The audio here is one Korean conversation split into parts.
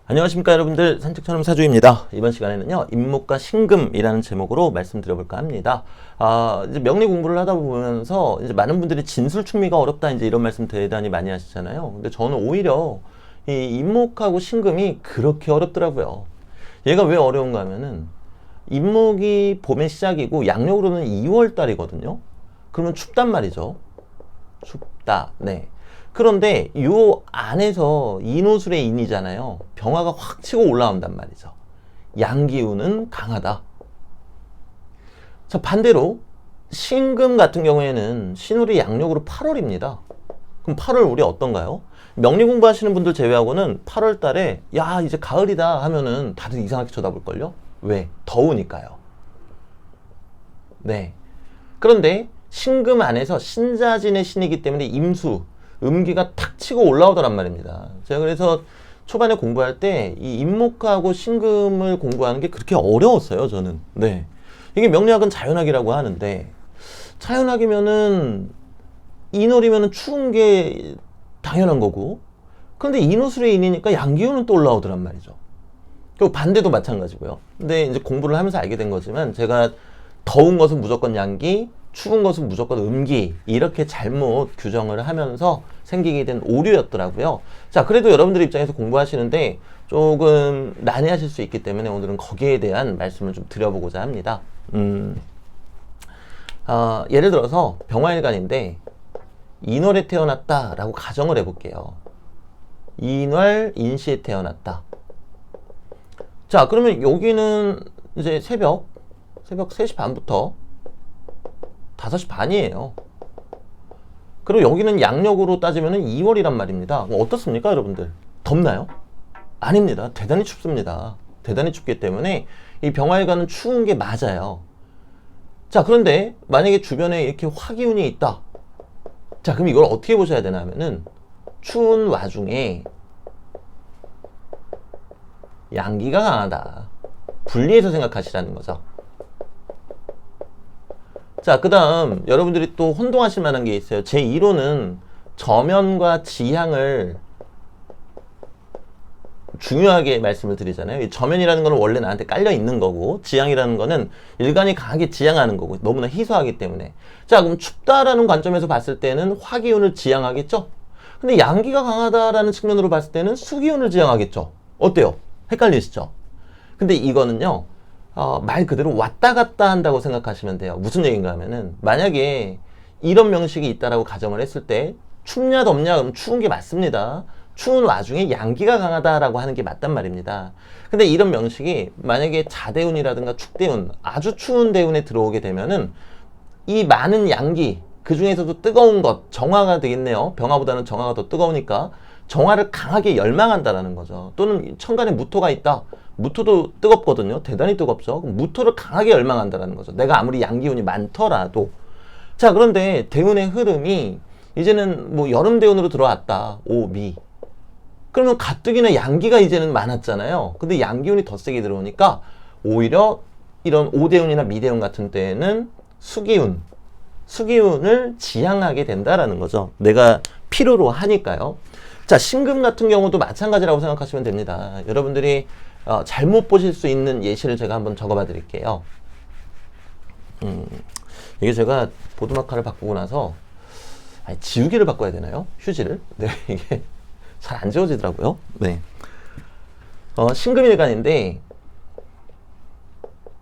안녕하십니까 여러분들, 산책처럼 사주입니다. 이번 시간에는요 임목과 신금이라는 제목으로 말씀드려볼까 합니다. 이제 명리 공부를 하다 보면서 이제 많은 분들이 진술충미가 어렵다 이제 이런 말씀 대단히 많이 하시잖아요. 근데 저는 오히려 이 임목하고 신금이 그렇게 어렵더라고요. 얘가 왜 어려운가 하면은 임목이 봄의 시작이고 양력으로는 2월 달이거든요. 그러면 춥단 말이죠. 춥다. 네. 그런데 요 안에서 인호술의 인이잖아요. 병화가 확 치고 올라온단 말이죠. 양기운은 강하다. 자, 반대로 신금 같은 경우에는 신월이 양력으로 8월입니다. 그럼 8월 우리 어떤가요? 명리 공부하시는 분들 제외하고는 8월 달에 야 이제 가을이다 하면은 다들 이상하게 쳐다볼걸요? 왜? 더우니까요. 네. 그런데 신금 안에서 신자진의 신이기 때문에 임수, 음기가 탁 치고 올라오더란 말입니다. 제가 그래서 초반에 공부할 때 이 임목하고 신금을 공부하는 게 그렇게 어려웠어요, 저는. 네. 이게 명리학은 자연학이라고 하는데, 자연학이면은, 인월이면은 추운 게 당연한 거고, 그런데 인호술의 인이니까 양기운은 또 올라오더란 말이죠. 그리고 반대도 마찬가지고요. 근데 이제 공부를 하면서 알게 된 거지만, 제가 더운 것은 무조건 양기, 추운 것은 무조건 음기, 이렇게 잘못 규정을 하면서 생기게 된 오류였더라고요. 자, 그래도 여러분들 입장에서 공부하시는데 조금 난해하실 수 있기 때문에 오늘은 거기에 대한 말씀을 좀 드려보고자 합니다. 예를 들어서 병화일간인데 인월에 태어났다라고 가정을 해볼게요. 인월 인시에 태어났다. 자, 그러면 여기는 이제 새벽 3시 반부터 5시 반이에요. 그리고 여기는 양력으로 따지면 2월이란 말입니다. 어떻습니까, 여러분들? 덥나요? 아닙니다. 대단히 춥습니다. 대단히 춥기 때문에 이 병화일간은 추운 게 맞아요. 자, 그런데 만약에 주변에 이렇게 화기운이 있다. 자, 그럼 이걸 어떻게 보셔야 되나 하면은 추운 와중에 양기가 강하다. 분리해서 생각하시라는 거죠. 자, 그 다음 여러분들이 또 혼동하실 만한 게 있어요. 제 1호는 저면과 지향을 중요하게 말씀을 드리잖아요. 이 저면이라는 거는 원래 나한테 깔려 있는 거고, 지향이라는 거는 일간이 강하게 지향하는 거고, 너무나 희소하기 때문에. 자, 그럼 춥다라는 관점에서 봤을 때는 화기운을 지향하겠죠? 근데 양기가 강하다라는 측면으로 봤을 때는 수기운을 지향하겠죠? 어때요? 헷갈리시죠? 근데 이거는요, 말 그대로 왔다 갔다 한다고 생각하시면 돼요. 무슨 얘기인가 하면은, 만약에 이런 명식이 있다라고 가정을 했을 때, 춥냐 덥냐 그럼 추운 게 맞습니다. 추운 와중에 양기가 강하다라고 하는 게 맞단 말입니다. 근데 이런 명식이 만약에 자대운이라든가 축대운, 아주 추운 대운에 들어오게 되면은 이 많은 양기, 그 중에서도 뜨거운 것, 정화가 되겠네요. 병화보다는 정화가 더 뜨거우니까 정화를 강하게 열망한다라는 거죠. 또는 천간에 무토가 있다. 무토도 뜨겁거든요. 대단히 뜨겁죠. 그럼 무토를 강하게 열망한다라는 거죠. 내가 아무리 양기운이 많더라도. 자, 그런데 대운의 흐름이 이제는 뭐 여름 대운으로 들어왔다. 오미. 그러면 가뜩이나 양기가 이제는 많았잖아요. 근데 양기운이 더 세게 들어오니까 오히려 이런 오대운이나 미대운 같은 때에는 수기운을 지향하게 된다라는 거죠. 내가 필요로 하니까요. 자, 신금 같은 경우도 마찬가지라고 생각하시면 됩니다. 여러분들이 잘못 보실 수 있는 예시를 제가 한번 적어봐 드릴게요. 이게 제가 보드마카를 바꾸고 나서 지우개를 바꿔야 되나요? 휴지를? 네, 이게 잘 안 지워지더라고요. 네. 신금일간인데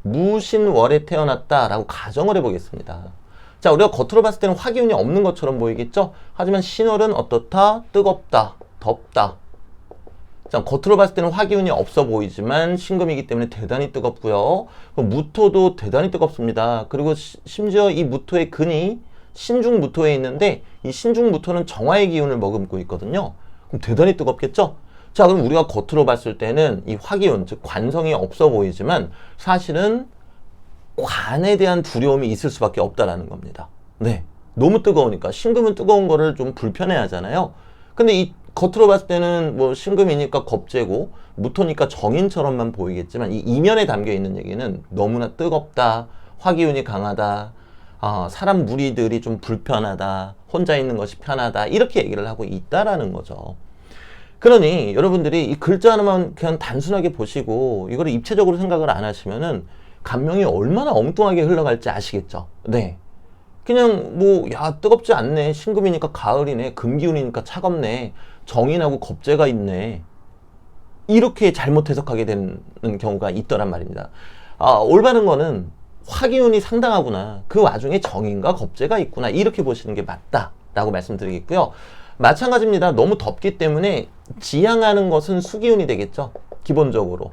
무신월에 태어났다라고 가정을 해보겠습니다. 자, 우리가 겉으로 봤을 때는 화기운이 없는 것처럼 보이겠죠? 하지만 신월은 어떻다? 뜨겁다, 덥다. 자, 겉으로 봤을 때는 화기운이 없어 보이지만 신금이기 때문에 대단히 뜨겁고요. 무토도 대단히 뜨겁습니다. 그리고 심지어 이 무토의 근이 신중무토에 있는데 이 신중무토는 정화의 기운을 머금고 있거든요. 그럼 대단히 뜨겁겠죠? 자, 그럼 우리가 겉으로 봤을 때는 이 화기운, 즉 관성이 없어 보이지만 사실은 관에 대한 두려움이 있을 수밖에 없다라는 겁니다. 네. 너무 뜨거우니까. 신금은 뜨거운 거를 좀 불편해 하잖아요. 근데 이 겉으로 봤을 때는 뭐 신금이니까 겁재고 무토니까 정인처럼만 보이겠지만 이 이면에 담겨 있는 얘기는 너무나 뜨겁다, 화기운이 강하다, 사람 무리들이 좀 불편하다, 혼자 있는 것이 편하다, 이렇게 얘기를 하고 있다라는 거죠. 그러니 여러분들이 이 글자 하나만 그냥 단순하게 보시고 이거를 입체적으로 생각을 안 하시면은 감명이 얼마나 엉뚱하게 흘러갈지 아시겠죠? 네. 그냥 뭐 야 뜨겁지 않네, 신금이니까 가을이네, 금기운이니까 차갑네, 정인하고 겁재가 있네, 이렇게 잘못 해석하게 되는 경우가 있더란 말입니다. 올바른 거는 화기운이 상당하구나, 그 와중에 정인과 겁재가 있구나, 이렇게 보시는 게 맞다라고 말씀드리겠고요. 마찬가지입니다. 너무 덥기 때문에 지향하는 것은 수기운이 되겠죠, 기본적으로.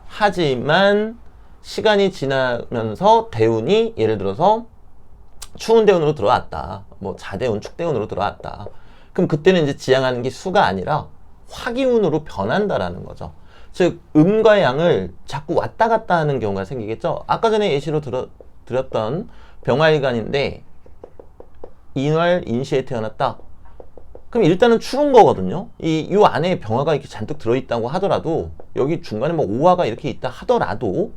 하지만 시간이 지나면서 대운이 예를 들어서 추운 대운으로 들어왔다, 뭐 자대운, 축대운으로 들어왔다, 그럼 그때는 이제 지향하는 게 수가 아니라 화기운으로 변한다라는 거죠. 즉 음과 양을 자꾸 왔다 갔다 하는 경우가 생기겠죠. 아까 전에 예시로 드렸던 병화일간인데 인월 인시에 태어났다. 그럼 일단은 추운 거거든요. 이 안에 병화가 이렇게 잔뜩 들어있다고 하더라도, 여기 중간에 뭐 오화가 이렇게 있다 하더라도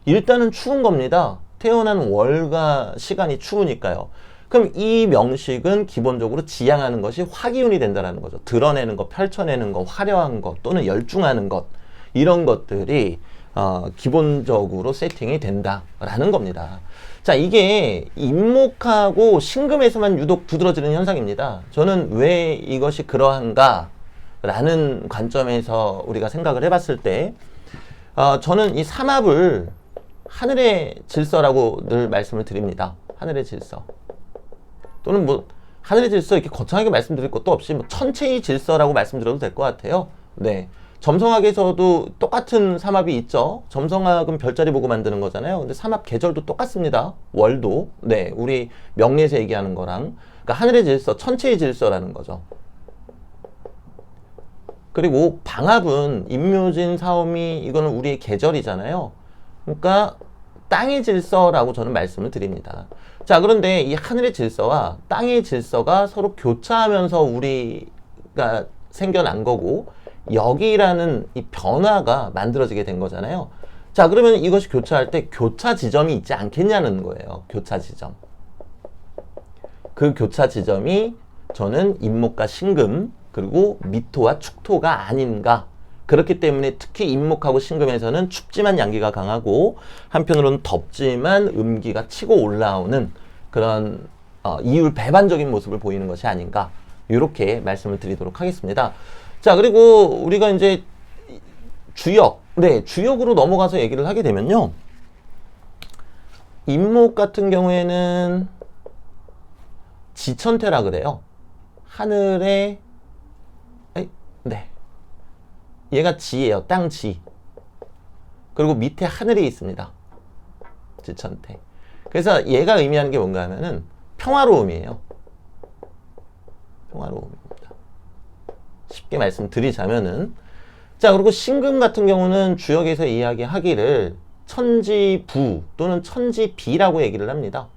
일단은 추운 겁니다. 태어난 월과 시간이 추우니까요. 그럼 이 명식은 기본적으로 지향하는 것이 화기운이 된다는 거죠. 드러내는 것, 펼쳐내는 것, 화려한 것, 또는 열중하는 것, 이런 것들이 기본적으로 세팅이 된다라는 겁니다. 자, 이게 임목하고 신금에서만 유독 두드러지는 현상입니다. 저는 왜 이것이 그러한가 라는 관점에서 우리가 생각을 해봤을 때, 저는 이 삼합을 하늘의 질서라고 늘 말씀을 드립니다. 하늘의 질서. 또는 뭐 하늘의 질서 이렇게 거창하게 말씀드릴 것도 없이 뭐 천체의 질서라고 말씀드려도 될 것 같아요. 네. 점성학에서도 똑같은 삼합이 있죠. 점성학은 별자리 보고 만드는 거잖아요. 근데 삼합 계절도 똑같습니다. 월도. 네. 우리 명리에서 얘기하는 거랑. 그러니까 하늘의 질서, 천체의 질서라는 거죠. 그리고 방합은 임묘진, 사오미, 이거는 우리의 계절이잖아요. 그러니까 땅의 질서라고 저는 말씀을 드립니다. 자, 그런데 이 하늘의 질서와 땅의 질서가 서로 교차하면서 우리가 생겨난 거고, 여기라는 이 변화가 만들어지게 된 거잖아요. 자, 그러면 이것이 교차할 때 교차 지점이 있지 않겠냐는 거예요. 교차 지점. 그 교차 지점이 저는 임목과 신금, 그리고 미토와 축토가 아닌가. 그렇기 때문에 특히 임목하고 신금에서는 춥지만 양기가 강하고, 한편으로는 덥지만 음기가 치고 올라오는 그런 이율 배반적인 모습을 보이는 것이 아닌가, 이렇게 말씀을 드리도록 하겠습니다. 자, 그리고 우리가 이제 주역, 네, 주역으로 넘어가서 얘기를 하게 되면요, 임목 같은 경우에는 지천태라 그래요. 하늘에, 네, 얘가 지예요. 땅지. 그리고 밑에 하늘이 있습니다. 지천태. 그래서 얘가 의미하는 게 뭔가 하면은 평화로움이에요. 평화로움입니다. 쉽게 말씀드리자면은. 자, 그리고 신금 같은 경우는 주역에서 이야기하기를 천지부 또는 천지비라고 얘기를 합니다.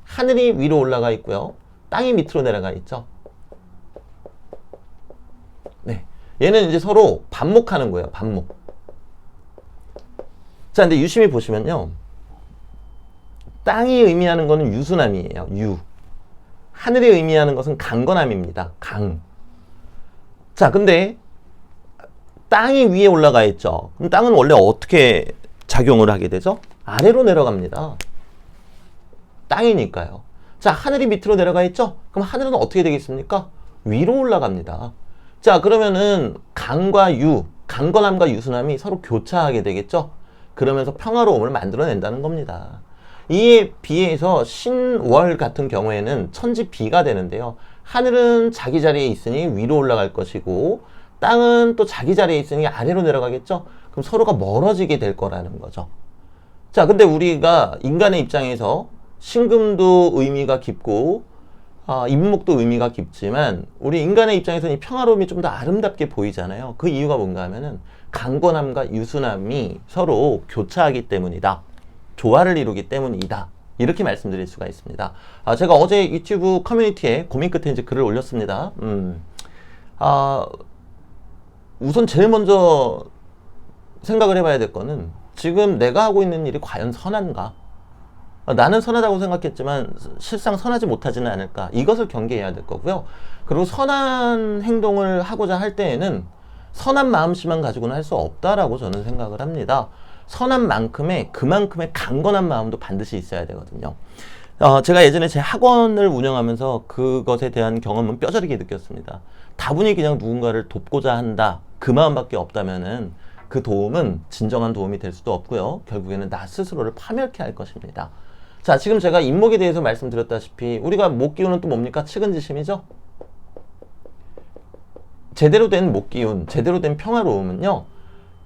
하늘이 위로 올라가 있고요, 땅이 밑으로 내려가 있죠. 네, 얘는 이제 서로 반목하는 거예요. 반목. 자, 근데 유심히 보시면요, 땅이 의미하는 거는 유수남이에요. 유. 하늘이 의미하는 것은 강건함입니다. 강. 자, 근데 땅이 위에 올라가 있죠. 그럼 땅은 원래 어떻게 작용을 하게 되죠? 아래로 내려갑니다. 땅이니까요. 자, 하늘이 밑으로 내려가 있죠? 그럼 하늘은 어떻게 되겠습니까? 위로 올라갑니다. 자, 그러면은 강과 유, 강건함과 유순함이 서로 교차하게 되겠죠? 그러면서 평화로움을 만들어낸다는 겁니다. 이에 비해서 신월 같은 경우에는 천지비가 되는데요, 하늘은 자기 자리에 있으니 위로 올라갈 것이고, 땅은 또 자기 자리에 있으니 아래로 내려가겠죠? 그럼 서로가 멀어지게 될 거라는 거죠. 자, 근데 우리가 인간의 입장에서 신금도 의미가 깊고 임목도 의미가 깊지만, 우리 인간의 입장에서는 이 평화로움이 좀 더 아름답게 보이잖아요. 그 이유가 뭔가 하면은 강건함과 유순함이 서로 교차하기 때문이다. 조화를 이루기 때문이다. 이렇게 말씀드릴 수가 있습니다. 제가 어제 유튜브 커뮤니티에 고민 끝에 이제 글을 올렸습니다. 우선 제일 먼저 생각을 해봐야 될 거는, 지금 내가 하고 있는 일이 과연 선한가? 나는 선하다고 생각했지만 실상 선하지 못하지는 않을까, 이것을 경계해야 될 거고요. 그리고 선한 행동을 하고자 할 때에는 선한 마음씨만 가지고는 할 수 없다라고 저는 생각을 합니다. 선한 만큼의 그만큼의 강건한 마음도 반드시 있어야 되거든요. 제가 예전에 제 학원을 운영하면서 그것에 대한 경험은 뼈저리게 느꼈습니다. 다분히 그냥 누군가를 돕고자 한다, 그 마음밖에 없다면은 그 도움은 진정한 도움이 될 수도 없고요. 결국에는 나 스스로를 파멸케 할 것입니다. 자, 지금 제가 인목에 대해서 말씀드렸다시피 우리가 목 기운은 또 뭡니까? 측은지심이죠? 제대로 된 목 기운, 제대로 된 평화로움은요,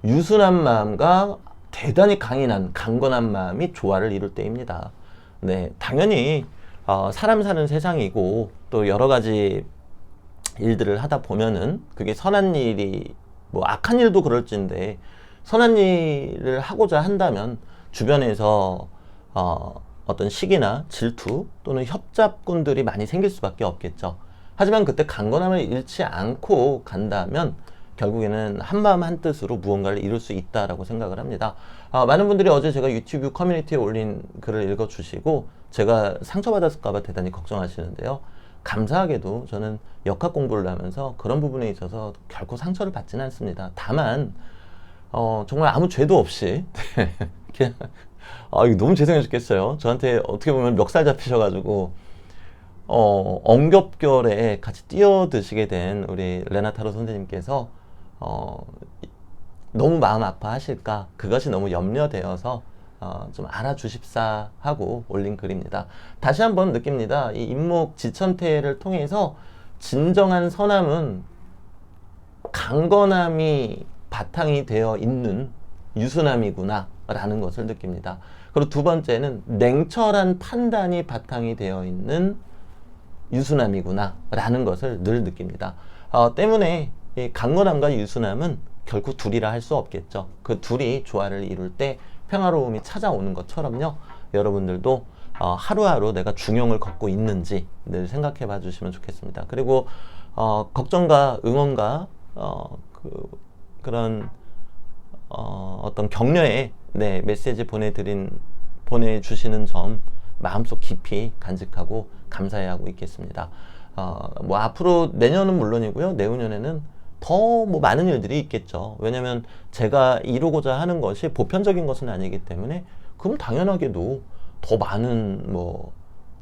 유순한 마음과 대단히 강인한 강건한 마음이 조화를 이룰 때입니다. 네, 당연히 사람 사는 세상이고 또 여러 가지 일들을 하다 보면은 그게 선한 일이 뭐 악한 일도 그럴진데 선한 일을 하고자 한다면 주변에서 어떤 시기나 질투 또는 협잡꾼들이 많이 생길 수밖에 없겠죠. 하지만 그때 강건함을 잃지 않고 간다면 결국에는 한마음 한뜻으로 무언가를 이룰 수 있다라고 생각을 합니다. 많은 분들이 어제 제가 유튜브 커뮤니티에 올린 글을 읽어주시고 제가 상처받았을까봐 대단히 걱정하시는데요. 감사하게도 저는 역학 공부를 하면서 그런 부분에 있어서 결코 상처를 받지는 않습니다. 다만 정말 아무 죄도 없이 그냥 이거 너무 죄송해 죽겠어요. 저한테 어떻게 보면 멱살 잡히셔가지고 엉겹결에 같이 뛰어드시게 된 우리 레나타로 선생님께서 너무 마음 아파하실까, 그것이 너무 염려되어서 좀 알아주십사 하고 올린 글입니다. 다시 한번 느낍니다. 이 인목 지천태를 통해서 진정한 선함은 강건함이 바탕이 되어 있는 유순함이구나 라는 것을 느낍니다. 그리고 두 번째는 냉철한 판단이 바탕이 되어 있는 유순함이구나 라는 것을 늘 느낍니다. 때문에 이 강건함과 유순함은 결코 둘이라 할 수 없겠죠. 그 둘이 조화를 이룰 때 평화로움이 찾아오는 것처럼요, 여러분들도 하루하루 내가 중용을 걷고 있는지 늘 생각해 봐 주시면 좋겠습니다. 그리고 걱정과 응원과 그런 어떤 격려의 메시지 보내주시는 점 마음속 깊이 간직하고 감사해하고 있겠습니다. 뭐 앞으로 내년은 물론이고요, 내후년에는 더 뭐 많은 일들이 있겠죠. 왜냐면 제가 이루고자 하는 것이 보편적인 것은 아니기 때문에 그럼 당연하게도 더 많은 뭐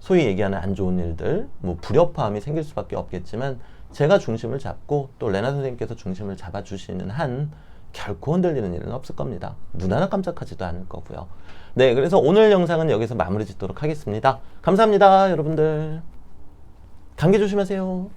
소위 얘기하는 안 좋은 일들, 뭐 불협화음이 생길 수밖에 없겠지만 제가 중심을 잡고 또 레나 선생님께서 중심을 잡아주시는 한 결코 흔들리는 일은 없을 겁니다. 눈 하나 깜짝하지도 않을 거고요. 네, 그래서 오늘 영상은 여기서 마무리 짓도록 하겠습니다. 감사합니다, 여러분들. 감기 조심하세요.